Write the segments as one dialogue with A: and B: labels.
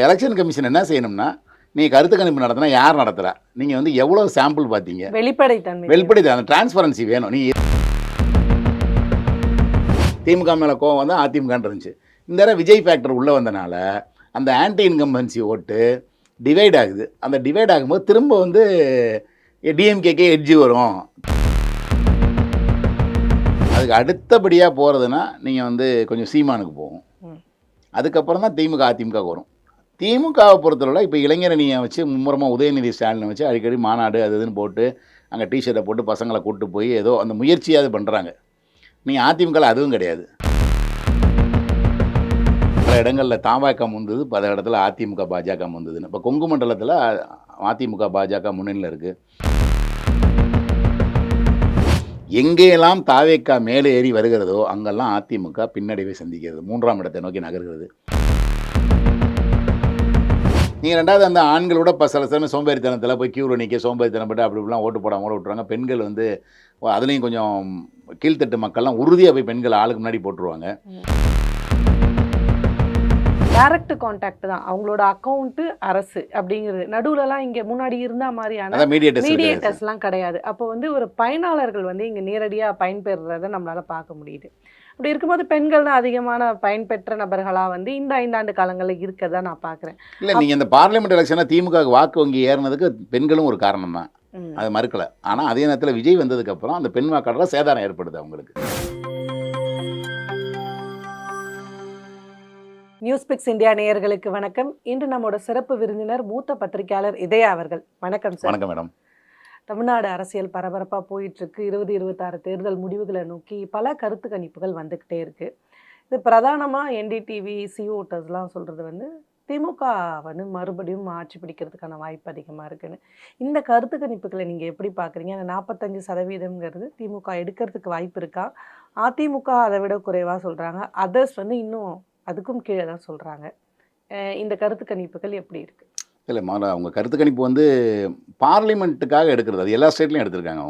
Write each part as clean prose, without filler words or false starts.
A: Election commission என்ன செய்யணும்னா, நீங்க கருத்து கணிப்பு நடத்தினா யார் நடத்துறா? நீங்க வந்து எவ்வளவு சாம்பிள் பார்த்தீங்க? வெளிப்படைத்தன்மை அந்த டிரான்ஸ்பரன்சி வேணும். திமுக மேல கோவம் வந்து அதிமுகன்னு இருந்துச்சு. இந்த தடவை விஜய் ஃபேக்டர் உள்ள வந்தனால, அந்த ஆன்டி இன்கம்பன்சி ஓட்டு டிவைட் ஆகுது. அந்த டிவைட் ஆகும்போது திரும்ப வந்து டிஎம்கேக்கே எட்ஜ் வரும். அதுக்கு அடுத்தபடியா போறதுன்னா, நீங்க வந்து கொஞ்சம் சீமானுக்கு போகும். அதுக்கப்புறம் தான் திமுக, அதிமுகவுக்கு வரும். திமுகவை பொறுத்தளவுல இப்போ இளைஞரணியை வச்சு மும்முரமா உதயநிதி ஸ்டாலினை வச்சு அடிக்கடி மாநாடு அது இதுன்னு போட்டு அங்கே டிஷர்ட்டை போட்டு பசங்களை கூப்பிட்டு போய் ஏதோ அந்த முயற்சியாவது பண்ணுறாங்க. நீங்கள் அதிமுகவில் அதுவும் கிடையாது. பல இடங்களில் தாபாக முந்தது, பல இடத்துல அதிமுக பாஜக முந்ததுன்னு. இப்போ கொங்கு மண்டலத்தில் அதிமுக பாஜக முன்னணியில் இருக்குது. எங்கேயெல்லாம் தாவேக்கா மேலே ஏறி வருகிறதோ அங்கெல்லாம் அதிமுக பின்னடைவை சந்திக்கிறது, 3ஆம் இடத்தை நோக்கி நகர்கிறது. நீங்கள் ரெண்டாவது அந்த ஆண்களோட சில சமயம் சோம்பேறித்தனத்தில் போய் கியூவில் நிற்க சோம்பேறித்தனப்பட்டு அப்படி இப்படிலாம் ஓட்டு போடாமல் கூட விட்டுருவாங்க. பெண்கள் வந்து அதுலேயும் கொஞ்சம் கீழ்த்தட்டு மக்கள்லாம் உறுதியாக போய் பெண்கள் ஆளுக்கு முன்னாடி போட்டுருவாங்க.
B: டைரக்ட் கான்டாக்ட் தான் அவங்களோட அக்கௌண்ட் அரசு அப்படிங்கிறது. நடுவுலலாம் இங்கே முன்னாடி இருந்த மாதிரியான மீடியேட்டர்ஸ்லாம் கிடையாது. அப்போ வந்து ஒரு பயனாளர்கள் வந்து இங்கே நேரடியாக பயன்பெறுறதை நம்மளால் பார்க்க முடியுது. அப்படி இருக்கும்போது பெண்கள் தான் அதிகமான பயன்பெற்ற நபர்களாக வந்து இந்த 5 ஆண்டு காலங்களில் இருக்கிறதா நான் பார்க்குறேன்.
A: இல்லை, நீங்கள் இந்த பார்லிமெண்ட் எலெக்ஷனாக திமுக வாக்கு வங்கி ஏறினதுக்கு பெண்களும் ஒரு காரணம் தான், அது மறுக்கலை. ஆனால் அதே நேரத்தில் விஜய் வந்ததுக்கப்புறம் அந்த பெண் வாக்காளர் சேதாரம் ஏற்படுது அவங்களுக்கு.
B: நியூஸ்பிக்ஸ் இந்தியா நேயர்களுக்கு வணக்கம். இன்று நம்மோட சிறப்பு விருந்தினர் மூத்த பத்திரிகையாளர் இதயா அவர்கள். வணக்கம் சார்.
A: வணக்கம் மேடம்.
B: தமிழ்நாடு அரசியல் பரபரப்பாக போயிட்டுருக்கு. 2026 தேர்தல் முடிவுகளை நோக்கி பல கருத்து கணிப்புகள் வந்துக்கிட்டே இருக்குது. இது பிரதானமாக என்டிடிவி சிஓட்டர்ஸ்லாம் சொல்கிறது வந்து திமுக வந்து மறுபடியும் ஆட்சி பிடிக்கிறதுக்கான வாய்ப்பு அதிகமாக இருக்குன்னு. இந்த கருத்து கணிப்புகளை நீங்கள் எப்படி பார்க்குறீங்க? அந்த 45% திமுக எடுக்கிறதுக்கு வாய்ப்பு இருக்கா? அதிமுக அதை விட குறைவாக சொல்கிறாங்க, அதர்ஸ் வந்து இன்னும் அதுக்கும் கீழே தான் சொல்கிறாங்க. இந்த கருத்து கணிப்புகள் எப்படி இருக்குது?
A: இல்லை, அவங்க கருத்து கணிப்பு வந்து பார்லிமெண்ட்டுக்காக எடுக்கிறது. அது எல்லா ஸ்டேட்லையும் எடுத்திருக்காங்க.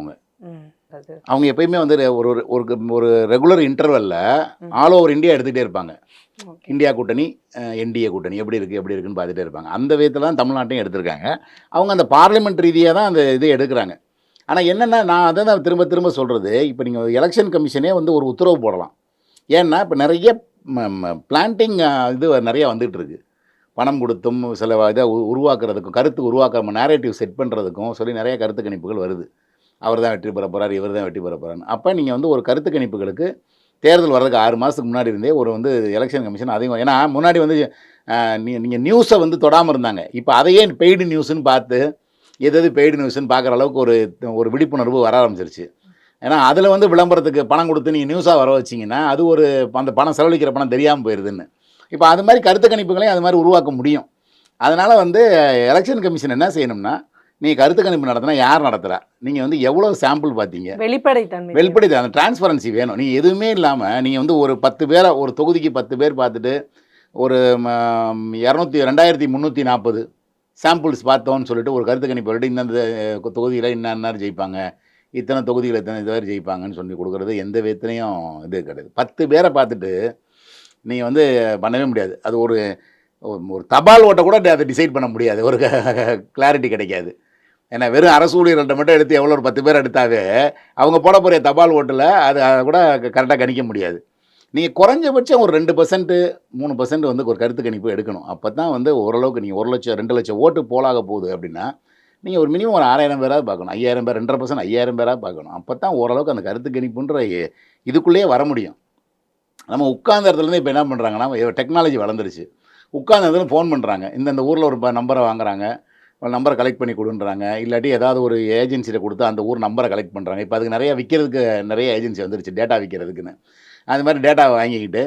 A: அவங்க எப்பயுமே வந்து ஒரு ஒரு ரெகுலர் இன்டர்வலில் ஆல் ஓவர் இந்தியா எடுத்துகிட்டே இருப்பாங்க. இந்தியா கூட்டணி, என்டிஏ கூட்டணி எப்படி இருக்குன்னு பார்த்துட்டே இருப்பாங்க. அந்த விதத்தில் தான் தமிழ்நாட்டையும் எடுத்திருக்காங்க. அவங்க அந்த பார்லிமெண்ட் ரீதியாக தான் அந்த இதை எடுக்கிறாங்க. ஆனால் என்னென்னா, நான் அதை தான் திரும்ப திரும்ப சொல்கிறது, இப்போ நீங்கள் எலெக்ஷன் கமிஷனே வந்து ஒரு உத்தரவு போடலாம். ஏன்னா இப்போ நிறைய பிளான்டிங் இது நிறையா வந்துகிட்டு இருக்கு. பணம் கொடுத்தும் சில இதை உருவாக்குறதுக்கும், கருத்து உருவாக்க நேரேட்டிவ் செட் பண்ணுறதுக்கும் சொல்லி நிறைய கருத்து கணிப்புகள் வருது. அவர் தான் வெற்றி பெற போகிறார், இவர் தான் வெற்றி பெற போகிறான்னு. அப்போ நீங்கள் வந்து ஒரு கருத்து கணிப்புகளுக்கு தேர்தல் வர்றதுக்கு 6 மாதத்துக்கு முன்னாடி இருந்தே ஒரு வந்து எலெக்ஷன் கமிஷன் அதிகம். ஏன்னா முன்னாடி வந்து நீங்கள் நியூஸை வந்து தொடாமல் இருந்தாங்க. இப்போ அதையே பெய்டு நியூஸ்ன்னு பார்த்து எது பெய்டு நியூஸ்ன்னு பார்க்குற அளவுக்கு ஒரு விழிப்புணர்வு வர ஆரம்பிச்சிருச்சு. ஏன்னா அதில் வந்து விளம்பரத்துக்கு பணம் கொடுத்து நீங்கள் நியூஸாக வர வச்சிங்கன்னா அது ஒரு அந்த பணம் செலவழிக்கிற பணம் தெரியாமல் போயிடுதுன்னு. இப்போ அது மாதிரி கருத்து கணிப்புகளையும் அது மாதிரி உருவாக்க முடியும். அதனால் வந்து எலெக்ஷன் கமிஷன் என்ன செய்யணும்னா, நீங்கள் கருத்து கணிப்பு நடத்தினா யார் நடத்துகிறா? நீங்கள் வந்து எவ்வளோ சாம்பிள் பார்த்தீங்க? வெளிப்படைத்தன்மை அந்த டிரான்ஸ்பரன்சி வேணும். நீங்கள் எதுவுமே இல்லாமல் நீங்கள் வந்து ஒரு 10 பேரை ஒரு தொகுதிக்கு 10 பேர் பார்த்துட்டு ஒரு 2340 சாம்பிள்ஸ் பார்த்தோன்னு சொல்லிட்டு ஒரு கருத்து கணிப்பு சொல்லிட்டு இந்தந்த தொகுதியில் இன்னார் ஜெயிப்பாங்க, இத்தனை தொகுதியில் இத்தனை பேர் ஜெயிப்பாங்கன்னு சொல்லி கொடுக்குறது எந்த விதத்துலையும் இது கிடையாது. 10 பேரை பார்த்துட்டு நீங்கள் வந்து பண்ணவே முடியாது. அது ஒரு தபால் ஓட்டை கூட அதை டிசைட் பண்ண முடியாது, ஒரு கிளாரிட்டி கிடைக்காது. ஏன்னா வெறும் அரசு ஊழியர்கள்ட்ட மட்டும் எடுத்து எவ்வளோ ஒரு 10 பேர் எடுத்தாவே அவங்க போட போகிற தபால் ஓட்டில் அதை கூட கரெக்டாக கணிக்க முடியாது. நீங்கள் குறைஞ்சபட்சம் ஒரு 2% 3% வந்து ஒரு கருத்து கணிப்பு எடுக்கணும். அப்போ தான் வந்து ஓரளவுக்கு நீங்கள் 1 லட்சம் 2 லட்சம் ஓட்டு போலாக போகுது அப்படின்னா நீங்கள் ஒரு மினிமம் ஒரு 6000 பேராக பார்க்கணும், 5000 பேர் 2.5% 5000 பேராக பார்க்கணும். அப்போ தான் ஓரளவுக்கு அந்த கருத்து கணிப்புன்ற இதுக்குள்ளேயே வர முடியும். நம்ம உட்கார்ந்த இடத்துலேருந்து இப்போ என்ன பண்ணுறாங்கன்னா, டெக்னாலஜி வளர்ந்துருச்சு. உட்கார்ந்த இடத்துல ஃபோன் பண்ணுறாங்க, இந்த ஊரில் ஒரு நம்பரை வாங்குறாங்க, நம்பரை கலெக்ட் பண்ணி கொடுன்றாங்க. இல்லாட்டி ஏதாவது ஒரு ஏஜென்சியில் கொடுத்து அந்த ஊர் நம்பரை கலெக்ட் பண்ணுறாங்க. இப்போ அதுக்கு நிறைய விற்கிறதுக்கு நிறைய ஏஜென்சி வந்துருச்சு, டேட்டா விற்கிறதுக்குன்னு. அது மாதிரி டேட்டாவை வாங்கிக்கிட்டு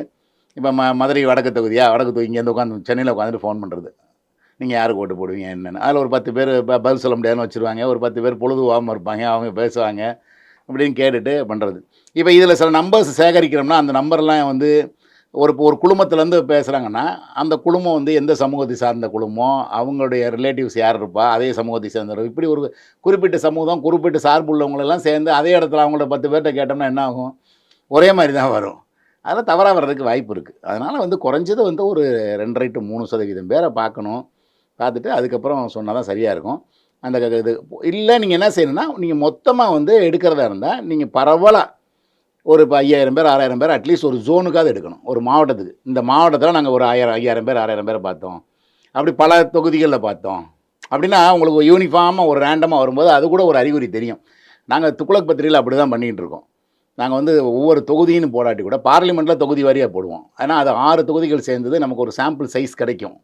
A: இப்போ மதுரை வடக்கு தொகுதியாக வடக்கு தொகுதி இங்கேருந்து உட்காந்து சென்னையில் உட்காந்துட்டு ஃபோன் பண்ணுறது, நீங்கள் யாருக்கு ஓட்டு போடுவீங்க என்னென்னு. அதில் ஒரு 10 பேர் பதில் சொல்ல முடியாதுன்னு வச்சுருவாங்க, ஒரு 10 பேர் பொழுதுவாமல் இருப்பாங்க, அவங்க பேசுவாங்க அப்படின்னு கேட்டுட்டு பண்ணுறது. இப்போ இதில் சில நம்பர்ஸ் சேகரிக்கிறோம்னா அந்த நம்பர்லாம் வந்து ஒரு குழுமத்துலேருந்து பேசுகிறாங்கன்னா அந்த குழுமம் வந்து எந்த சமூகத்தை சார்ந்த குழுமம், அவங்களுடைய ரிலேட்டிவ்ஸ் யார் இருப்பா அதே சமூகத்தை சேர்ந்தவர், இப்படி ஒரு குறிப்பிட்ட சமூகம் குறிப்பிட்ட சார்பு உள்ளவங்களெல்லாம் சேர்ந்து அதே இடத்துல அவங்களோட 10 பேர்கிட்ட கேட்டோம்னா என்ன ஆகும்? ஒரே மாதிரி தான் வரும். அதெல்லாம் தவறாக வர்றதுக்கு வாய்ப்பு இருக்குது. அதனால் வந்து குறைஞ்சது வந்து ஒரு 2.5 to 3% பேரை பார்க்கணும். பார்த்துட்டு அதுக்கப்புறம் சொன்னா தான் சரியா இருக்கும். அந்த இது இல்ல நீங்க என்ன செய்யணும்னா, நீங்க மொத்தமா வந்து எடுக்கிறதா இருந்தா, நீங்க பரவலா ஒரு இப்ப 5000 பேர், 6000 பேர் அட்லீஸ்ட் ஒரு ஜோனுக்காவது எடுக்கணும். ஒரு மாவட்டத்துக்கு. இந்த மாவட்டத்தில நாங்க ஒரு 5000 பேர், 6000 பேர பார்த்தோம். அப்படி பல தொகுதிகள்ல பார்த்தோம். அப்படின்னா உங்களுக்கு யூனிஃபார்மா ஒரு ரேண்டமா வரும்போது, அது கூட ஒரு அறிகுறி தெரியும். நாங்க துக்ளக் பத்திரிகையில அப்படிதான் பண்ணிட்டு இருக்கோம். நாங்க வந்து ஒவ்வொரு தொகுதின்னு போடாட்டி கூட, பார்லிமென்ட்ல தொகுதி வாரியா போடுவோம். ஏன்னா, அது 6 தொகுதிகள் சேர்ந்தது நமக்கு ஒரு சாம்பிள் சைஸ் கிடைக்கும்.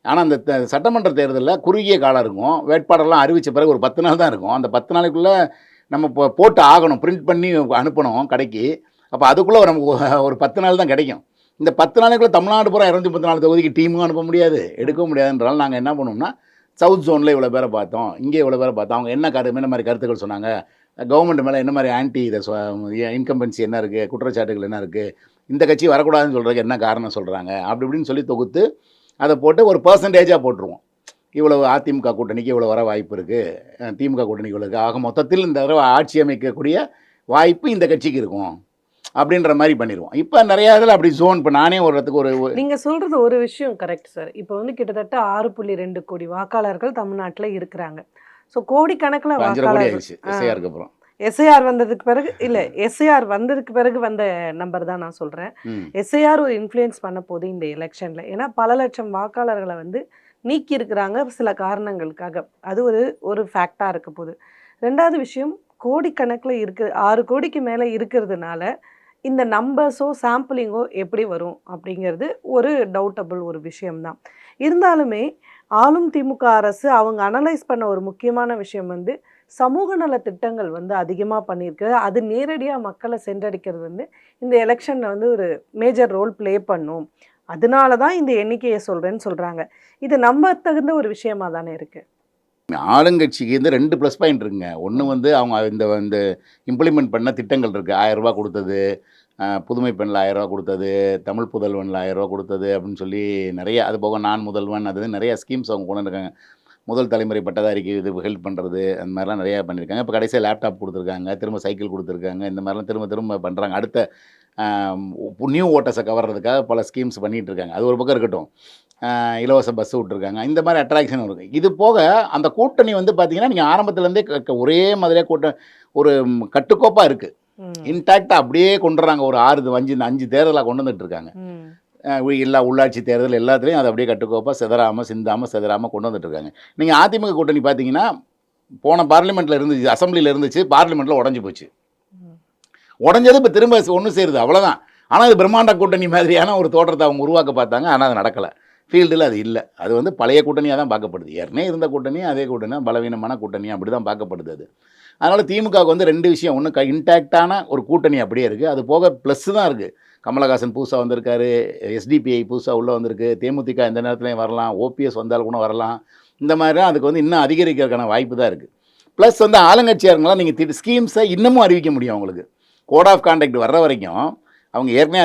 A: ஆனா, அந்த சட்டமன்ற தேர்தல்ல குறுகிய காலம் இருக்கும். வேட்பாளர்லாம் அறிவிச்ச பிறகு ஒரு 10 நாள் தான் இருக்கும். அந்த 10 நாளைக்குள்ள நம்ம போட்டு ஆகணும். பிரிண்ட் பண்ணி அனுப்பணும் கடைக்கு. அப்ப அதுக்குள்ள நமக்கு ஒரு 10 நாள் தான் கிடைக்கும். இந்த 10 நாளைக்குள்ள தமிழ்நாடு பூரா 234 தொகுதிக்கு டீமும் அனுப்ப முடியாது. எடுக்கவும் முடியாதுன்றனால நாங்க என்ன பண்ணுவோம்னா, சவுத் ஜோன்ல இவ்வளோ பேரை பார்த்தோம். இங்கே இவ்வளோ பேரை பார்த்தோம். அவங்க என்ன மாரி கருத்துக்கள் சொன்னாங்க. கவர்மெண்ட் மேல என்ன மாரி ஆன்டி இன்கம்பன்சி என்ன இருக்கு? குற்றச்சாட்டுகள் என்ன இருக்கு? இந்த கட்சி வரக்கூடாதுன்னு சொல்றதுக்கு என்ன காரணம் சொல்றாங்க? அப்படி இப்படின்னு சொல்லி தொகுத்து, அத போட்டு ஒரு பெர்சன்டேஜா போட்டுருவோம். இவ்வளவு அதிமுக கூட்டணிக்கு இவ்வளோ வர வாய்ப்பு இருக்கு. திமுக கூட்டணிக்கு இவ்வளோ இருக்கு. ஆக மொத்தத்தில் இந்த தடவ ஆட்சி அமைக்கக்கூடிய வாய்ப்பு இந்த கட்சிக்கு இருக்கும். அப்படின்ற மாரி பண்ணிருவோம். இப்ப நெறைய இதில அப்படி ஜோன் இப்ப நானே ஒரு இடத்துக்கு ஒரு
B: நீங்க சொல்றது ஒரு விஷயம் கரெக்ட் சார். இப்போ வந்து கிட்டத்தட்ட 6.2 கோடி வாக்காளர்கள் தமிழ்நாட்டுல இருக்கிறாங்க. ஸோ கோடிக்கணக்கில
A: 5.5 கோடி
B: வாக்காளர்கள்
A: ஆயிடுச்சு. எஸ்ஐஆருக்கு அப்புறம்.
B: எஸ்ஐஆர் வந்ததுக்கு பிறகு இல்ல எஸ்ஐஆர் வந்ததுக்கு பிறகு வந்த நம்பர் தான் நான் சொல்றேன்.
A: ம்.
B: எஸ்ஐஆர் ஒரு இன்ஃப்ளூயன்ஸ் பண்ண போகுது இந்த எலெக்ஷன்ல. ஏன்னா பல லட்சம் வாக்காளர்களை வந்து நீக்கி இருக்கிறாங்க சில காரணங்களுக்காக. அது ஒரு ஃபேக்டா இருக்க போகுது. 2வது விஷயம் கோடிக்கணக்கில் இருக்கு 6 கோடிக்கு மேல இருக்கிறதுனால இந்த நம்பர்ஸோ சாம்பிளிங்கோ எப்படி வரும் அப்படிங்கிறது ஒரு டவுட்டபிள் ஒரு விஷயம்தான். இருந்தாலுமே ஆளும் திமுக அரசு அவங்க அனலைஸ் பண்ண ஒரு முக்கியமான விஷயம் வந்து சமூக நல திட்டங்கள் வந்து அதிகமாக பண்ணியிருக்கு. அது நேரடியாக மக்களை சென்றடைக்கிறது வந்து இந்த எலெக்ஷனில் வந்து ஒரு மேஜர் ரோல் ப்ளே பண்ணும். அதனால தான் இந்த எண்ணிக்கையை சொல்கிறேன்னு சொல்கிறாங்க. இது நம்ப தகுந்த ஒரு விஷயமா தானே இருக்குது.
A: ஆளுங்கட்சிக்கு வந்து 2 ப்ளஸ் பாயிண்ட் இருக்குங்க. ஒண்ணு வந்து அவங்க இந்த இந்த இம்ப்ளிமெண்ட் பண்ண திட்டங்கள் இருக்கு. ரூ. 1000 குடுத்தது, புதுமை பெண்ல ரூ. 1000 குடுத்தது, தமிழ் புதல்வன்ல ரூ. 1000 குடுத்தது அப்படின்னு சொல்லி நெறைய அது போக நான் முதல்வன் அது நெறைய ஸ்கீம்ஸ் அவங்க கொண்டு வந்திருக்காங்க. முதல் தலைமுறை பட்டதாரிக்கு இது ஹெல்ப் பண்ணுறது அந்த மாதிரிலாம் நிறையா பண்ணியிருக்காங்க. இப்போ கடைசியாக லேப்டாப் கொடுத்துருக்காங்க, திரும்ப சைக்கிள் கொடுத்துருக்காங்க. இந்த மாதிரிலாம் திரும்ப திரும்ப பண்ணுறாங்க. அடுத்த நியூ ஓட்டர்ஸை கவர்றதுக்காக பல ஸ்கீம்ஸ் பண்ணிகிட்டு இருக்காங்க. அது ஒரு பக்கம் இருக்கட்டும். இலவச பஸ் விட்ருக்காங்க. இந்த மாதிரி அட்ராக்ஷன் இருக்குது. இது போக அந்த கூட்டணி வந்து பார்த்தீங்கன்னா, நீங்கள் ஆரம்பத்துலேருந்தே ஒரே மாதிரியாக ஒரு கட்டுக்கோப்பாக இருக்குது. இன்டாக்டாக அப்படியே கொண்டு வர்றாங்க. ஒரு 5 தேர்தலாக கொண்டு வந்துட்டு இருக்காங்க. எல்லா உள்ளாட்சி தேர்தல் எல்லாத்துலேயும் அதை அப்படியே கட்டுக்கோப்பாக சிதறாமல் கொண்டு வந்துட்டு இருக்காங்க. நீங்கள் அதிமுக கூட்டணி பார்த்தீங்கன்னா, போன பார்லிமெண்ட்டில் இருந்துச்சு, அசம்பிளியில் இருந்துச்சு, பார்லிமெண்ட்டில் உடஞ்சி போச்சு. உடஞ்சது இப்போ திரும்ப ஒன்று சேருது, அவ்வளோதான். ஆனால் அது பிரம்மாண்ட கூட்டணி மாதிரியான ஒரு தோற்றத்தை அவங்க உருவாக்க பார்த்தாங்க. ஆனால் அது நடக்கலை. ஃபீல்டில் அது இல்லை. அது வந்து பழைய கூட்டணியாக தான் பார்க்கப்படுது. ஏற்கனவே இருந்த கூட்டணி அதே கூட்டணி பலவீனமான கூட்டணி அப்படி தான் பார்க்கப்படுது அது. அதனால் திமுகவுக்கு வந்து 2 விஷயம். ஒன்று இன்டாக்டான ஒரு கூட்டணி அப்படியே இருக்குது. அது போக ப்ளஸ் தான் இருக்குது. கமலஹாசன் புதுசாக வந்திருக்காரு, எஸ்டிபிஐ புதுசாக உள்ளே வந்திருக்கு, தேமுதிக எந்த நேரத்துலையும் வரலாம், ஓபிஎஸ் வந்தாலும் கூட வரலாம். இந்த மாதிரிலாம் அதுக்கு வந்து இன்னும் அதிகரிக்கிறதுக்கான வாய்ப்பு தான் இருக்குது. ப்ளஸ் வந்து ஆளுங்கட்சியாருங்களாம் நீங்கள் ஸ்கீம்ஸை இன்னமும் அறிவிக்க முடியும். அவங்களுக்கு கோட் ஆஃப் கான்டாக்ட் வர்ற வரைக்கும் அவங்க ஏற்கனவே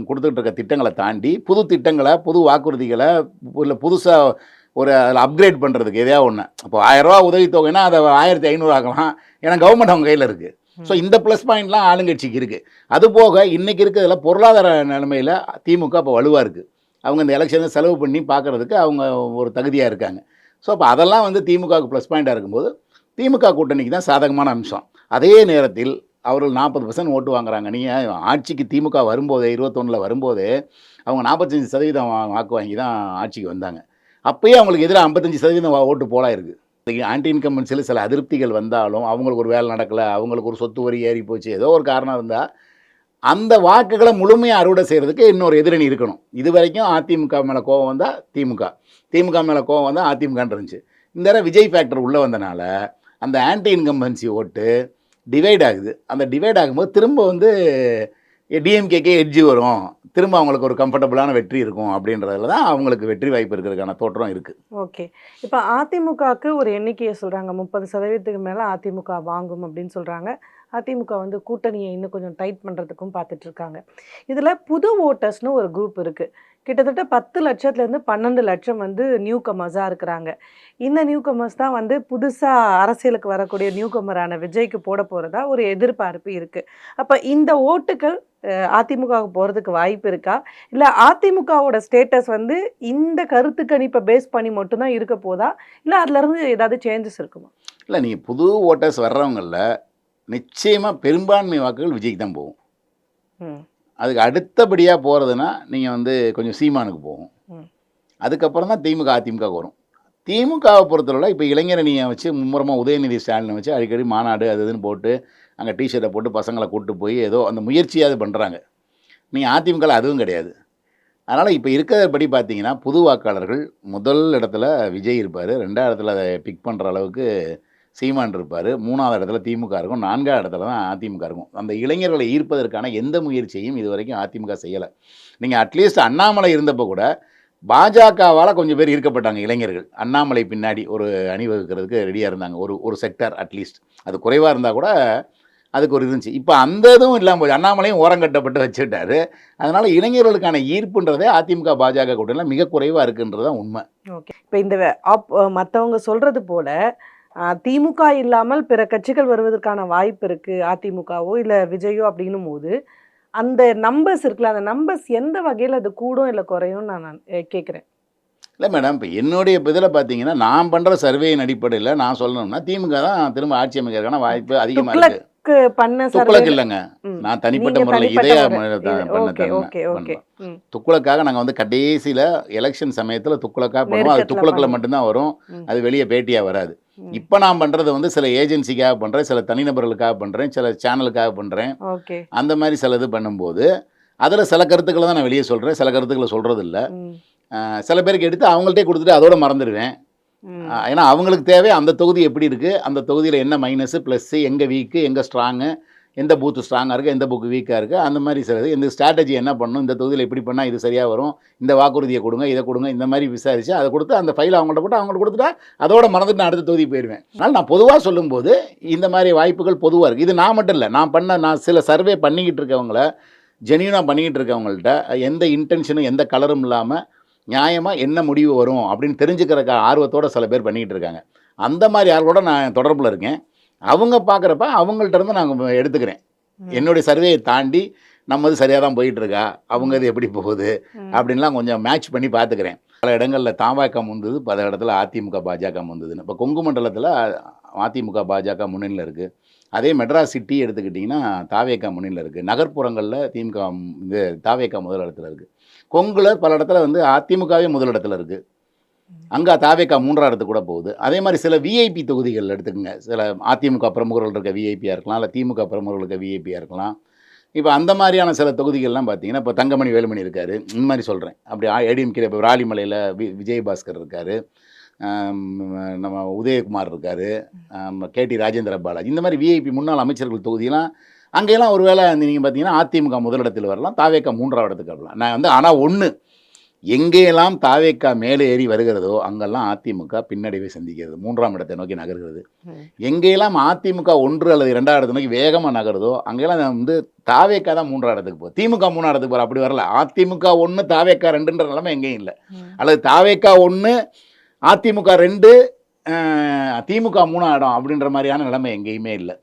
A: கொடுத்துக்கிட்டு இருக்க திட்டங்களை தாண்டி புது திட்டங்களை, புது வாக்குறுதிகளை, இல்லை புதுசாக ஒரு அதில் அப்கிரேட் பண்ணுறதுக்கு எதையா ஒன்று. இப்போ 1000 ரூபா உதவித்தொகைன்னா அதை 1500 ஆக்கலாம். ஏன்னா கவர்மெண்ட் அவங்க கையில் இருக்குது. ஸோ இந்த ப்ளஸ் பாயிண்ட்லாம் ஆளுங்கட்சிக்கு இருக்குது. அதுபோக இன்றைக்கி இருக்கிறதுல பொருளாதார நிலைமையில் திமுக இப்போ வலுவாக இருக்குது. அவங்க இந்த எலெக்ஷனை செலவு பண்ணி பார்க்குறதுக்கு அவங்க ஒரு தகுதியாக இருக்காங்க. ஸோ அப்போ அதெல்லாம் வந்து திமுகவுக்கு ப்ளஸ் பாயிண்ட்டாக இருக்கும்போது திமுக கூட்டணிக்கு தான் சாதகமான அம்சம். அதே நேரத்தில் அவர்கள் 40% ஓட்டு வாங்குறாங்க. நீங்கள் ஆட்சிக்கு திமுக வரும்போதே 21 வரும்போதே அவங்க 45% வாக்கு வாங்கி தான் ஆட்சிக்கு வந்தாங்க. அப்போயே அவங்களுக்கு எதிராக 55% ஓட்டு போலாக இருக்குது. ஆன்டி இன்கம்பன்சியில் சில அதிருப்திகள் வந்தாலும், அவங்களுக்கு ஒரு வேலை நடக்கலை, அவங்களுக்கு ஒரு சொத்து வரி ஏறி போச்சு, ஏதோ ஒரு காரணம் இருந்தால் அந்த வாக்குகளை முழுமையாக அறுவடை செய்கிறதுக்கு இன்னொரு எதிரணி இருக்கணும். இது வரைக்கும் அதிமுக மேலே கோவம் வந்தால் திமுக மேலே கோவம் வந்தால் அதிமுகன்னு இருந்துச்சு. இந்த தடவை விஜய் ஃபேக்டர் உள்ளே வந்தனால அந்த ஆன்டி இன்கம்பன்சி ஓட்டு டிவைட் ஆகுது. அந்த டிவைட் ஆகும்போது திரும்ப வந்து டிஎம்கேக்கே எட்ஜி வரும், திரும்ப அவங்களுக்கு ஒரு கம்ஃபர்டபுளான வெற்றி இருக்கும். அப்படின்றதுல தான் அவங்களுக்கு வெற்றி வாய்ப்பு இருக்கிறதுக்கான தோற்றம் இருக்குது.
B: ஓகே. இப்போ அதிமுகவுக்கு ஒரு எண்ணிக்கையை சொல்கிறாங்க, 30% மேலே அதிமுக வாங்கும் அப்படின்னு சொல்கிறாங்க. அதிமுக வந்து கூட்டணியை இன்னும் கொஞ்சம் டைட் பண்ணுறதுக்கும் பார்த்துட்டு இருக்காங்க. இதில் புது ஓட்டர்ஸ்னு ஒரு குரூப் இருக்குது. கிட்டத்தட்ட 10 லட்சத்துலேருந்து 12 லட்சம் வந்து நியூ கமர்ஸாக இருக்கிறாங்க. இந்த நியூ கமர்ஸ் தான் வந்து புதுசாக அரசியலுக்கு வரக்கூடிய நியூ கமரான விஜய்க்கு போட போகிறதா ஒரு எதிர்பார்ப்பு இருக்குது. அப்போ இந்த ஓட்டுகள் அதிமுகவுக்கு போகிறதுக்கு வாய்ப்பு இருக்கா? இல்லை அதிமுகவோட ஸ்டேட்டஸ் வந்து இந்த கருத்து கணிப்பை பேஸ் பண்ணி மட்டும்தான் இருக்க போதா? இல்லை அதுலேருந்து ஏதாவது சேஞ்சஸ் இருக்குமா?
A: இல்லை, நீங்கள் புது ஓட்டர்ஸ் வர்றவங்களில் நிச்சயமாக பெரும்பான்மை வாக்குகள் விஜய்க்கு தான் போகும்.
B: ம்
A: அதுக்கு அடுத்தபடியாக போகிறதுனா நீங்கள் வந்து கொஞ்சம் சீமானுக்கு போகும்.
B: ம்
A: அதுக்கப்புறம் தான் திமுக அதிமுக வரும். திமுகவை பொறுத்தளவில் இப்போ இளைஞரணியை வச்சு மும்முரமாக உதயநிதி ஸ்டாலினை வச்சு அடிக்கடி மாநாடு அது இதுன்னு போட்டு அங்கே டிஷர்ட்டை போட்டு பசங்களை கூப்பிட்டு போய் ஏதோ அந்த முயற்சியாவது பண்ணுறாங்க. நீங்கள் அதிமுகவில் அதுவும் கிடையாது. அதனால் இப்போ இருக்கிறபடி பார்த்தீங்கன்னா புது வாக்காளர்கள் முதல் இடத்துல விஜய் இருப்பார், 2ஆவது இடத்துல அதை பிக் பண்ணுற அளவுக்கு சீமான் இருப்பார், 3ஆவது இடத்துல திமுக இருக்கும், 4ஆவது இடத்துல தான் அதிமுக இருக்கும். அந்த இளைஞர்களை ஈர்ப்பதற்கான எந்த முயற்சியும் இது வரைக்கும் அதிமுக செய்யலை. நீங்கள் அட்லீஸ்ட் அண்ணாமலை இருந்தப்போ கூட பாஜகவால் கொஞ்சம் பேர் ஈர்க்கப்பட்டாங்க இளைஞர்கள். அண்ணாமலை பின்னாடி ஒரு அணிவகுக்கிறதுக்கு ரெடியாக இருந்தாங்க, ஒரு செக்டர் அட்லீஸ்ட். அது குறைவாக இருந்தால் கூட அதுக்கு ஒரு இருந்துச்சு. இப்போ அந்த இதுவும் இல்லாமல் போய் அண்ணாமலையும் ஓரங்கட்டப்பட்டு வச்சுட்டாரு. அதனால் இளைஞர்களுக்கான ஈர்ப்புன்றதே அதிமுக பாஜக கூட்டணியில் மிக குறைவாக இருக்குன்றது தான் உண்மை.
B: ஓகே. இப்போ இந்த மற்றவங்க சொல்கிறது போல திமுக இல்லாமல் பிற கட்சிகள் வருவதற்கான வாய்ப்பு இருக்குது அதிமுகவோ இல்லை விஜயோ அப்படின்னும் போது அந்த நம்பர்ஸ் இருக்குல்ல, அந்த நம்பர்ஸ் எந்த வகையில் அது கூடும் இல்லை குறையும் நான் கேட்குறேன்.
A: இல்லை மேடம், இப்போ என்னுடைய இதில் பார்த்தீங்கன்னா நான் பண்ணுற சர்வேயின் அடிப்படையில் நான் சொல்லணும்னா திமுக தான் திரும்ப ஆட்சி அமைக்கிறதுக்கான வாய்ப்பு அதிகமாக இருக்குது.
B: பண்ண
A: துக்குளக்கு இல்லைங்க, நான் தனிப்பட்ட முறையில் இதே துக்குளக்காக நாங்கள் வந்து கடைசியில் எலெக்ஷன் சமயத்தில் துக்குளக்காக பண்ணுவோம். அது துக்குளக்கில் மட்டும்தான் வரும், அது வெளியே பேட்டியாக வராது. இப்போ நான் பண்ணுறது வந்து சில ஏஜென்சிக்காக பண்ணுறேன், சில தனிநபர்களுக்காக பண்ணுறேன், சில சேனலுக்காக பண்ணுறேன். அந்த மாதிரி சில இது பண்ணும்போது அதில் சில கருத்துக்களை தான் நான் வெளியே சொல்கிறேன், சில கருத்துக்களை சொல்கிறது இல்லை. சில பேருக்கு எடுத்து அவங்கள்ட்டே கொடுத்துட்டு அதோட மறந்துடுவேன். ஏன்னா அவங்களுக்கு தேவை அந்த தொகுதி எப்படி இருக்குது, அந்த தொகுதியில் என்ன மைனஸு ப்ளஸ்ஸு, எங்கே வீக்கு, எங்கே ஸ்ட்ராங்கு, எந்த பூத்து ஸ்ட்ராங்காக இருக்குது, எந்த புக்கு வீக்காக இருக்குது, அந்த மாதிரி சிலது இந்த ஸ்ட்ராட்டஜி என்ன பண்ணணும், இந்த தொகுதியில் எப்படி பண்ணால் இது சரியாக வரும், இந்த வாக்குறுதியை கொடுங்க, இதை கொடுங்க, இந்த மாதிரி விசாரித்து அதை கொடுத்து அந்த ஃபைலை அவங்கள்ட்ட போட்டு அவங்கள்ட்ட கொடுத்துட்டா அதோட மறந்துட்டு நான் அடுத்த தொகுதி போயிடுவேன். அதனால் நான் பொதுவாக சொல்லும்போது இந்த மாதிரி வாய்ப்புகள் பொதுவாக இருக்குது. இது நான் மட்டும் இல்லை, நான் சில சர்வே பண்ணிக்கிட்டு இருக்கவங்கள ஜென்யூனாக பண்ணிக்கிட்டு இருக்கவங்கள்ட்ட எந்த இன்டென்ஷனும் எந்த கலரும் இல்லாமல் நியாயமாக என்ன முடிவு வரும் அப்படின்னு தெரிஞ்சுக்கிறக்க ஆர்வத்தோடு சில பேர் பண்ணிக்கிட்டு இருக்காங்க. அந்த மாதிரி யாரோட நான் தொடர்பில் இருக்கேன். அவங்க பார்க்குறப்ப அவங்கள்ட்ட இருந்து நான் எடுத்துக்கிறேன். என்னுடைய சர்வேயை தாண்டி நம்மது சரியாக தான் போயிட்டுருக்கா, அவங்க இது எப்படி போகுது அப்படின்லாம் கொஞ்சம் மேட்ச் பண்ணி பார்த்துக்கிறேன். பல இடங்களில் தாவாக முந்தது, பல இடத்துல அதிமுக பாஜக முந்ததுன்னு. இப்போ கொங்கு மண்டலத்தில் அதிமுக பாஜக முன்னிலையில் இருக்குது. அதே மெட்ராஸ் சிட்டி எடுத்துக்கிட்டிங்கன்னா தாவேக்கா முன்னிலையில் இருக்குது. நகர்ப்புறங்களில் திமுக இது தாவேக்கா முதலிடத்தில் இருக்குது. கொங்குல பல இடத்துல வந்து அதிமுகவே முதலிடத்தில் இருக்குது. அங்கே தாவேக்கா 3ஆவது இடத்துக்கு கூட போகுது. அதே மாதிரி சில விஐபி தொகுதிகள் எடுத்துக்கோங்க, சில அதிமுக பிரமுகர்கள் இருக்க விஐபியாக இருக்கலாம், இல்லை திமுக பிரமுகர்கள் இருக்க விஐபியாக இருக்கலாம். இப்போ அந்த மாதிரியான சில தொகுதிகள்லாம் பார்த்தீங்கன்னா இப்போ தங்கமணி வேலுமணி இருக்கார், இந்த மாதிரி சொல்கிறேன். அப்படி ஏடிஎம்கே இப்போ ராலிமலையில் விஜயபாஸ்கர் இருக்கார், நம்ம உதயகுமார் இருக்கார், கேடி ராஜேந்திர பாலாஜி, இந்த மாதிரி விஐபி முன்னாள் அமைச்சர்கள் தொகுதியெல்லாம் அங்கெல்லாம் ஒரு வேளை நீங்கள் பார்த்தீங்கன்னா அதிமுக முதலிடத்தில் வரலாம், தாவேக்கா 3ஆவது இடத்துக்கு வரலாம். நான் வந்து ஆனால் ஒன்று, எங்கேயெல்லாம் தாவேக்கா மேலே ஏறி வருகிறதோ அங்கெல்லாம் அதிமுக பின்னடைவை சந்திக்கிறது, 3ஆம் இடத்தை நோக்கி நகர்கிறது. எங்கேயெல்லாம் அதிமுக 1 அல்லது 2ஆவது இடத்தை நோக்கி வேகமாக நகருதோ அங்கெல்லாம் வந்து தாவேக்கா தான் 3ஆவது இடத்துக்கு போகுது, திமுக 3ஆவது இடத்துக்கு போகிற அப்படி வரல. அதிமுக 1 தாவேக்கா 2ன்ற நிலைமை எங்கேயும் இல்லை. அல்லது தாவேக்கா 1 அதிமுக 2 திமுக 3ஆம் இடம் அப்படின்ற மாதிரியான நிலைமை எங்கேயுமே இல்லை.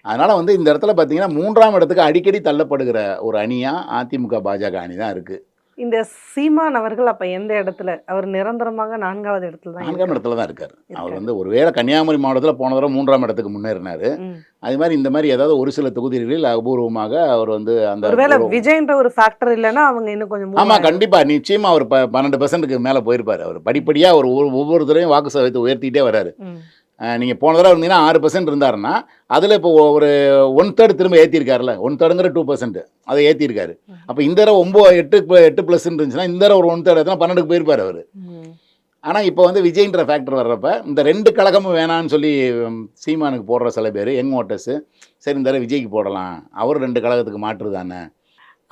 A: அதனால் வந்து இந்த இடத்துல பார்த்தீங்கன்னா 3ஆம் இடத்துக்கு அடிக்கடி தள்ளப்படுகிற ஒரு அணியாக அதிமுக பாஜக அணி தான் இருக்குது.
B: இந்த சீமான் அவர்கள் அப்போ எந்த இடத்துல, அவர் நிரந்தரமாக 4ஆவது இடத்துல தான்
A: 4ஆம் இடத்துல தான் இருக்கார். அவர் வந்து ஒருவேளை கன்னியாகுமரி மாவட்டத்தில் போன தடவை 3ஆம் இடத்துக்கு முன்னேறினார். அது மாதிரி இந்த மாதிரி ஏதாவது ஒரு சில தொகுதிகளில் அபூர்வமாக அவர் வந்து அந்த
B: ஒருவேளை விஜய்ன்ற ஒரு ஃபேக்டர் இல்லைன்னா அவங்க இன்னும் கொஞ்சம்
A: ஆமாம் கண்டிப்பாக நிச்சயமாக அவர் 12% மேலே போயிருப்பார். அவர் படிப்படியாக அவர் ஒவ்வொரு தடவையும் வாக்கு சதவீதத்தை உயர்த்திக்கிட்டே வர்றாரு. நீங்கள் போன தடவை இருந்தீங்கன்னா 6% இருந்தாருன்னா அதில் இப்போ ஒரு 1/3 திரும்ப ஏற்றிருக்காருல, 1/3ங்கிற 2% அதை ஏற்றிருக்காரு. அப்போ இந்த தடவை 8+ இருந்துச்சுன்னா இந்த தடவை ஒரு 1/3 எத்தனை 12க்கு போயிருப்பார் அவர். ஆனால் இப்போ வந்து விஜய்ன்ற ஃபேக்டர் வர்றப்ப இந்த 2 கழகமும் வேணான்னு சொல்லி சீமானுக்கு போடுற சில பேர் யங் ஓட்டர்ஸு, சரி இந்த தடவை விஜய்க்கு போடலாம், அவர் 2 கழகத்துக்கு மாற்று தானே.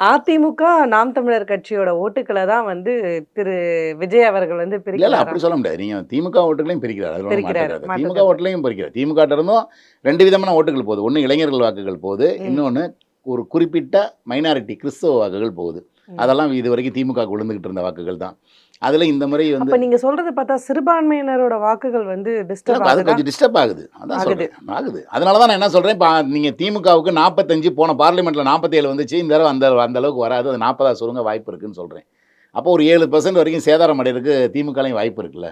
B: அதிமுக நாம் தமிழர் கட்சியோட ஓட்டுக்களை தான் வந்து திரு விஜய் அவர்கள் வந்து
A: இல்லை இல்லை அப்படி
B: பிரிக்கிறாராம்.
A: சொல்ல முடியாது. நீங்கள் திமுக ஓட்டுகளையும் பிரிக்கிறார், அதில் ஒன்றும்
B: பிரிக்கிறாரு,
A: மாற்றுக்காது.
B: மாற்று
A: திமுக
B: கருத்து.
A: ஓட்டுலையும் பிரிக்கிறார். திமுக இருந்தும் 2 விதமான ஓட்டுகள் போகுது. ஒன்று இளைஞர்கள் வாக்குகள் போகுது, இன்னொன்று ஒரு குறிப்பிட்ட மைனாரிட்டி கிறிஸ்தவ வாக்குகள் போகுது. அதெல்லாம் இது வரைக்கும் திமுக விழுந்துகிட்டு இருந்த வாக்குகள் தான். அதில் இந்த முறை வந்து
B: அப்ப நீங்க சொல்றது பார்த்தா சிறுபான்மையினரோட வாக்குகள் வந்து டிஸ்டர்ப்
A: அது
B: ஆகுதா?
A: கொஞ்சம் டிஸ்டர்ப் ஆகுது. அதான்
B: ஆகுது.
A: சொல்கிறேன், ஆகுது. அதனால தான் நான் என்ன சொல்கிறேன், இப்போ நீங்கள் திமுகவுக்கு 45 போன பார்லிமெண்ட்டில் 47 வந்துச்சு, இந்த தடவை அந்த அளவுக்கு வராது, அது 40 சுருங்க வாய்ப்பு இருக்குன்னு சொல்கிறேன். அப்போ ஒரு 7% வரைக்கும் சேதாரம் அடைகிறதுக்கு திமுகலையும் வாய்ப்பு இருக்குல்ல.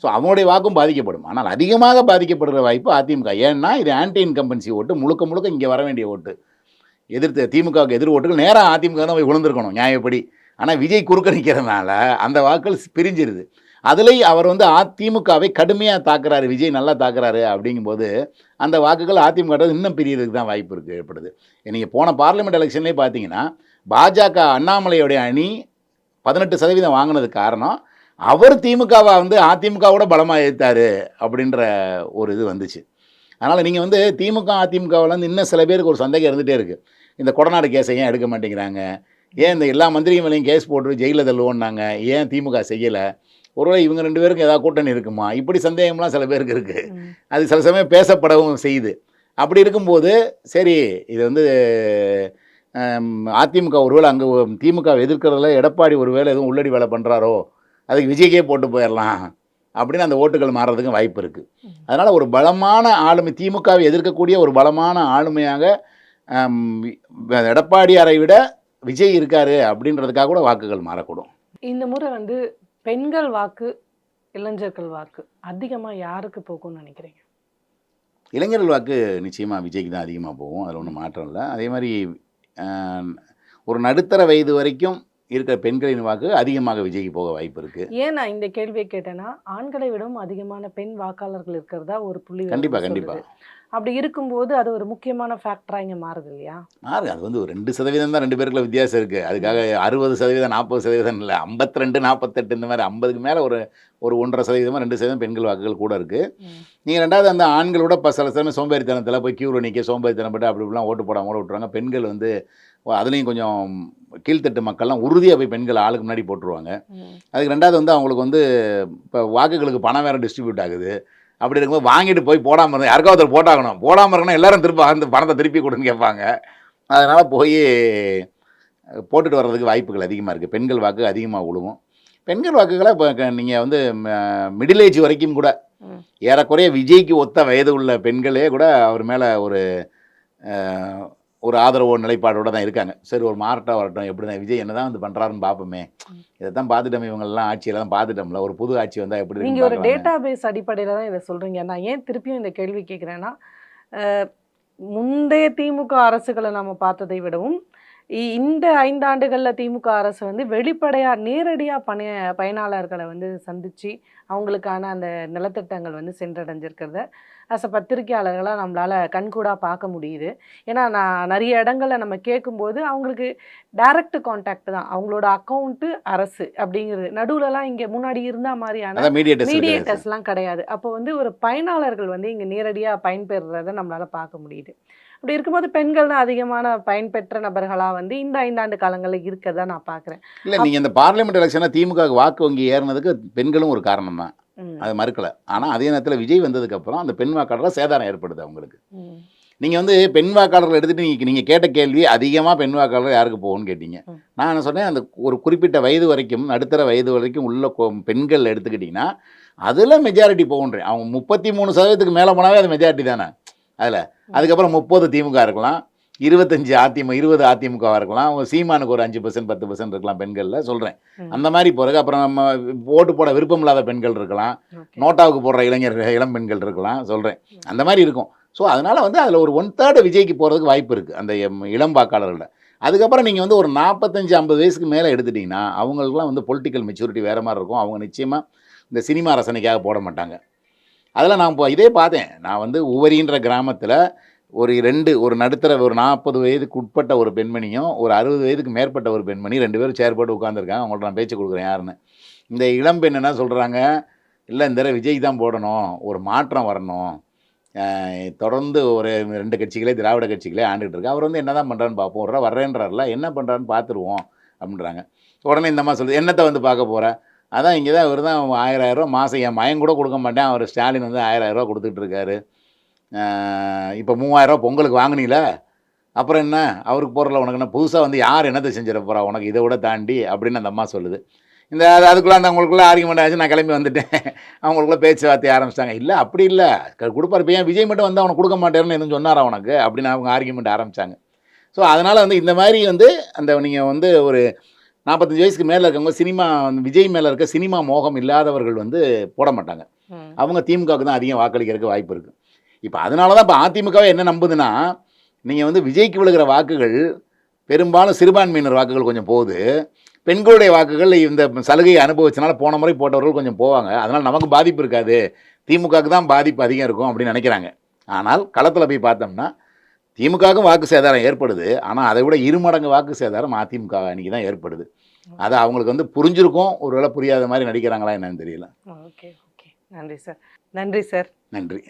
A: ஸோ அவனுடைய வாக்கும் பாதிக்கப்படும். ஆனால் அதிகமாக பாதிக்கப்படுற வாய்ப்பு அதிமுக. ஏன்னா இது ஆன்டி இன்கம்பன்சி ஓட்டு, முழுக்க முழுக்க இங்கே வர வேண்டிய ஓட்டு. எதிர்த்து திமுகவுக்கு எதிர் ஓட்டுகள் நேராக அதிமுக தான் போய் விழுந்திருக்கணும் நியாயப்படி. ஆனால் விஜய் குறுக்க நிற்கிறதுனால அந்த வாக்கள் பிரிஞ்சிருது. அதுலேயும் அவர் வந்து அதிமுகவை கடுமையாக தாக்குறாரு, விஜய் நல்லா தாக்குறாரு அப்படிங்கும்போது அந்த வாக்குகள் அதிமுக இன்னும் பிரியறதுக்கு தான் வாய்ப்பு இருக்குது ஏற்படுது. நீங்கள் போன பார்லிமெண்ட் எலெக்ஷன்லேயே பார்த்தீங்கன்னா பாஜக அண்ணாமலையோடைய அணி 18% வாங்கினது காரணம் அவர் திமுகவை வந்து அதிமுகவோட பலமாக எதிர்த்தாரு அப்படின்ற ஒரு இது வந்துச்சு. அதனால் நீங்கள் வந்து திமுக அதிமுகவில் வந்து இன்னும் சில பேருக்கு ஒரு சந்தேகம் இருந்துகிட்டே இருக்குது. இந்த கொடநாடு கேஸை ஏன் எடுக்க மாட்டேங்கிறாங்க, ஏன் இந்த எல்லா மந்திரிகள் மேலேயும் கேஸ் போட்டு ஜெயிலில் தள்ளுவோன்னாங்க, ஏன் திமுக செய்யலை, ஒருவேளை இவங்க 2 பேருக்கும் ஏதாவது கூட்டணி இருக்குமா, இப்படி சந்தேகம்லாம் சில பேருக்கு இருக்குது. அது சில சமயம் பேசப்படவும் செய்யுது. அப்படி இருக்கும்போது சரி இது வந்து அதிமுக ஒருவேளை அங்கே திமுக எதிர்க்கிறதுல எடப்பாடி ஒருவேளை எதுவும் உள்ளடி வேலை பண்ணுறாரோ, அதுக்கு விஜய்க்கே போட்டு போயிடலாம் அப்படின்னு அந்த ஓட்டுகள் மாறுறதுக்கும் வாய்ப்பு இருக்குது. அதனால் ஒரு பலமான ஆளுமை, திமுகவை எதிர்க்கக்கூடிய ஒரு பலமான ஆளுமையாக எடப்பாடியாரை விட விஜய் இருக்காரு அப்படின்றதுக்காக கூட வாக்குகள் மாறக்கூடும்.
B: இந்த முறை வந்து பெண்கள் வாக்கு, இளைஞர்கள் வாக்கு அதிகமாக யாருக்கு போகும்னு நினைக்கிறீங்க?
A: இளைஞர்கள் வாக்கு நிச்சயமாக விஜய்க்கு தான் அதிகமாக போகும், அதில் ஒன்றும் மாற்றம் இல்லை. அதே மாதிரி ஒரு நடுத்தர வயது வரைக்கும் இருக்கிற பெண்களின் வாக்கு அதிகமாக விஜய்க்கு போக வாய்ப்பு இருக்குது.
B: ஏன் நான் இந்த கேள்வியை கேட்டேன்னா, ஆண்களை விடவும் அதிகமான பெண் வாக்காளர்கள் இருக்கிறதா ஒரு புள்ளி
A: கண்டிப்பாக கண்டிப்பாக.
B: அப்படி இருக்கும்போது அது ஒரு முக்கியமான ஃபேக்டராக இங்கே மாறுது இல்லையா?
A: மாறு, அது வந்து ஒரு 2% தான் 2 பேருக்குள்ள வித்தியாசம் இருக்குது. அதுக்காக 60% 40% இல்லை, 52 48 இந்த மாதிரி 50க்கு மேலே ஒரு 1.5% 2% பெண்கள் வாக்குகள் கூட இருக்குது. நீங்கள் ரெண்டாவது அந்த ஆண்களோட இப்போ சில சமயம் சோம்பேறித்தனத்தில் போய் கியூவில் நிற்க சோம்பேறித்தனப்பட்டு அப்படி இப்படிலாம் ஓட்டு போடாமல் கூட விட்டுருவாங்க. பெண்கள் வந்து அதுலேயும் கொஞ்சம் கீழ்த்தட்டு மக்கள்லாம் உறுதியாக போய் பெண்கள் ஆளுக்கு முன்னாடி போட்டுருவாங்க. அதுக்கு ரெண்டாவது வந்து அவங்களுக்கு வந்து இப்போ வாக்குகளுக்கு பணம் வேறு டிஸ்ட்ரிபியூட் ஆகுது. அப்படி இருக்கும்போது வாங்கிட்டு போய் போடாமல் இருந்தால் யாருக்கா ஒருத்தர் போட்டாகணும், போடாமல் இருக்கணும், எல்லாரும் திருப்ப அந்த பணத்தை திருப்பி கொடுன்னு கேட்பாங்க. அதனால் போய் போட்டுட்டு வர்றதுக்கு வாய்ப்புகள் அதிகமாக இருக்குது. பெண்கள் வாக்கு அதிகமாக விழுவும். பெண்கள் வாக்குகளை இப்போ நீங்கள் வந்து மிடில் ஏஜ் வரைக்கும் கூட ஏறக்குறைய விஜய்க்கு ஒத்த வயது உள்ள பெண்களே கூட அவர் மேலே ஒரு ஆதரவோ நிலைப்பாடோடு தான் இருக்காங்க. சரி ஒரு மாறட்டம் வரட்டும், எப்படி தான் விஜய் என்ன தான் வந்து பண்ணுறாருன்னு பார்ப்போமே, இதை தான் பார்த்துட்டோம், இவங்கெல்லாம் ஆட்சியெல்லாம் பார்த்துட்டோம்ல, ஒரு புது ஆட்சி வந்தால் எப்படி
B: நீங்கள் ஒரு டேட்டா பேஸ் அடிப்படையில் தான் இதை சொல்கிறீங்க. நான் ஏன் திருப்பியும் இந்த கேள்வி கேட்குறேன்னா, முந்தைய திமுக அரசுகளை நம்ம பார்த்ததை விடவும் இந்த 5 ஆண்டுகளில் திமுக அரசு வந்து வெளிப்படையாக நேரடியாக பயனாளர்களை வந்து சந்தித்து அவங்களுக்கான அந்த நலத்திட்டங்கள் வந்து சென்றடைஞ்சிருக்கிறத அஸ் அ பத்திரிகையாளர்களாக நம்மளால் கண்கூடாக பார்க்க முடியுது. ஏன்னா நான் நிறைய இடங்களில் நம்ம கேட்கும்போது அவங்களுக்கு டைரக்ட் கான்டாக்ட் தான், அவங்களோட அக்கௌண்ட்டு அரசு அப்படிங்கிறது. நடுவுலலாம் இங்கே முன்னாடி இருந்தால் மாதிரியான மீடியேட்டர்ஸ்லாம் கிடையாது. அப்போ வந்து ஒரு பயனாளர்கள் வந்து இங்கே நேரடியாக பயன்பெறுறதை நம்மளால் பார்க்க முடியுது. அப்படி இருக்கும்போது பெண்கள் தான் அதிகமான பயன்பெற்ற நபர்களாக வந்து இந்த 5 ஆண்டு காலங்களில் இருக்கிறதா நான் பார்க்குறேன்.
A: இல்லை நீங்கள் இந்த பார்லிமெண்ட் எலெக்ஷனில் திமுக வாக்கு வங்கி ஏறினதுக்கு பெண்களும் ஒரு காரணம் தான், அது மறுக்கலை. ஆனால் அதே நேரத்தில் விஜய் வந்ததுக்கப்புறம் அந்த பெண் வாக்காளராக சேதாரம் ஏற்படுது அவங்களுக்கு. நீங்கள் வந்து பெண் வாக்காளர்கள் எடுத்துகிட்டு நீங்கள் கேட்ட கேள்வி அதிகமாக பெண் வாக்காளர்கள் யாருக்கு போகும்னு கேட்டீங்க. நான் என்ன சொன்னேன், அந்த ஒரு குறிப்பிட்ட வயது வரைக்கும் நடுத்தர வயது வரைக்கும் உள்ள பெண்கள் எடுத்துக்கிட்டிங்கன்னா அதில் மெஜாரிட்டி போகுன்றேன். அவங்க 33% மேலே போனாவே அது மெஜாரிட்டி தானே அதில். அதுக்கப்புறம் 30 திமுக இருக்கலாம், 20 அதிமுகவாக இருக்கலாம், சீமானுக்கு ஒரு 5% 10% இருக்கலாம் பெண்களில் சொல்கிறேன். அந்த மாதிரி போகிறது. அப்புறம் நம்ம ஓட்டு போட விருப்பம் இல்லாத பெண்கள் இருக்கலாம், நோட்டாவுக்கு போடுற இளம் பெண்கள் இருக்கலாம் சொல்கிறேன். அந்த மாதிரி இருக்கும். ஸோ அதனால் வந்து அதில் ஒரு 1/3 விஜய்க்கு போகிறதுக்கு வாய்ப்பு இருக்குது அந்த இளம் வாக்காளர்களோட. அதுக்கப்புறம் நீங்கள் வந்து ஒரு 45-50 வயசுக்கு மேலே எடுத்துட்டிங்கன்னா அவங்களுக்குலாம் வந்து பொலிட்டிக்கல் மெச்சூரிட்டி வேறு மாதிரி இருக்கும். அவங்க நிச்சயமாக இந்த சினிமா ரசனைக்காக போட மாட்டாங்க. அதில் நான் இதே பார்த்தேன். நான் வந்து உவரின்ற கிராமத்தில் ஒரு நடுத்தர ஒரு 40 வயதுக்கு உட்பட்ட ஒரு பெண்மணியும் ஒரு 60 வயதுக்கு மேற்பட்ட ஒரு பெண்மணி 2 பேரும் சேர் போட்டு உட்காந்துருக்காங்க. அவங்கள்ட்ட நான் பேச்சு கொடுக்குறேன் யாருன்னு. இந்த இளம் பெண் என்ன சொல்கிறாங்க, இல்லை இந்த தடவை விஜய் தான் போடணும், ஒரு மாற்றம் வரணும், தொடர்ந்து ஒரு 2 கட்சிகளே திராவிட கட்சிகளே ஆண்டுகிட்டு இருக்கு. அவர் வந்து என்ன தான் பண்ணுறான்னு பார்ப்போம். ஒரு தடவை வர்றேன்றார்ல, என்ன பண்ணுறான்னு பார்த்துருவோம் அப்படின்றாங்க. உடனே இந்த அம்மா சொல்லுது, என்னத்த வந்து பார்க்க போற? அதான் இங்கே தான் இவர் தான் ரூ. 1000 மாதம் என் மகன் கூட கொடுக்க மாட்டேன். அவர் ஸ்டாலின் வந்து ரூ. 1000 கொடுத்துட்டு இருக்காரு. இப்போ ரூ. 3000 பொங்கலுக்கு வாங்குனீல, அப்புறம் என்ன? அவருக்கு போடுறல உனக்கு என்ன புதுசாக வந்து யார் என்னத்தை செஞ்சிட போறா உனக்கு இதை விட தாண்டி அப்படின்னு அந்த அம்மா சொல்லுது. அதுக்குள்ளே அந்த அவங்களுக்குள்ள ஆர்கியூமெண்ட் ஆச்சு. நான் கிளம்பி வந்துட்டேன். அவங்களுக்குள்ள பேச்சுவார்த்தை ஆரம்பிச்சிட்டாங்க. இல்லை அப்படி இல்லை கொடுப்பாரு. இப்போ ஏன் விஜய் மட்டும் வந்து அவனை கொடுக்க மாட்டேன்னு எதுவும் சொன்னாரா உனக்கு அப்படின்னு அவங்க ஆர்கியூமெண்ட் ஆரம்பித்தாங்க. ஸோ அதனால் வந்து இந்த மாதிரி வந்து அந்த நீங்கள் வந்து ஒரு 45 வயசுக்கு மேலே இருக்கவங்க சினிமா விஜய் மேலே இருக்க சினிமா மோகம் இல்லாதவர்கள் வந்து போட மாட்டாங்க. அவங்க திமுகவுக்கு தான் அதிகம் வாக்களிக்கிறதுக்கு வாய்ப்பு இருக்குது. இப்போ அதனால தான் இப்போ அதிமுகவே என்ன நம்புதுன்னா, நீங்கள் வந்து விஜய்க்கு விழுகிற வாக்குகள் பெரும்பாலும் சிறுபான்மையினர் வாக்குகள் கொஞ்சம் போகுது. பெண்களுடைய வாக்குகள் இந்த சலுகையை அனுபவிச்சனால போன முறை போட்டவர்கள் கொஞ்சம் போவாங்க. அதனால் நமக்கு பாதிப்பு இருக்காது, திமுகவுக்கு தான் பாதிப்பு அதிகம் இருக்கும் அப்படின்னு நினைக்கிறாங்க. ஆனால் களத்தில் போய் பார்த்தோம்னா திமுகவுக்கும் வாக்கு சேதாரம் ஏற்படுது. ஆனால் அதை விட 2 மடங்கு வாக்கு சேதாரம் அதிமுக அன்றைக்கி தான் ஏற்படுது. அது அவங்களுக்கு வந்து புரிஞ்சிருக்கும். ஒருவேளை புரியாத மாதிரி நடிக்கிறாங்களா என்னன்னு தெரியல.
B: Okay okay. நன்றி சார். நன்றி சார்.
A: நன்றி.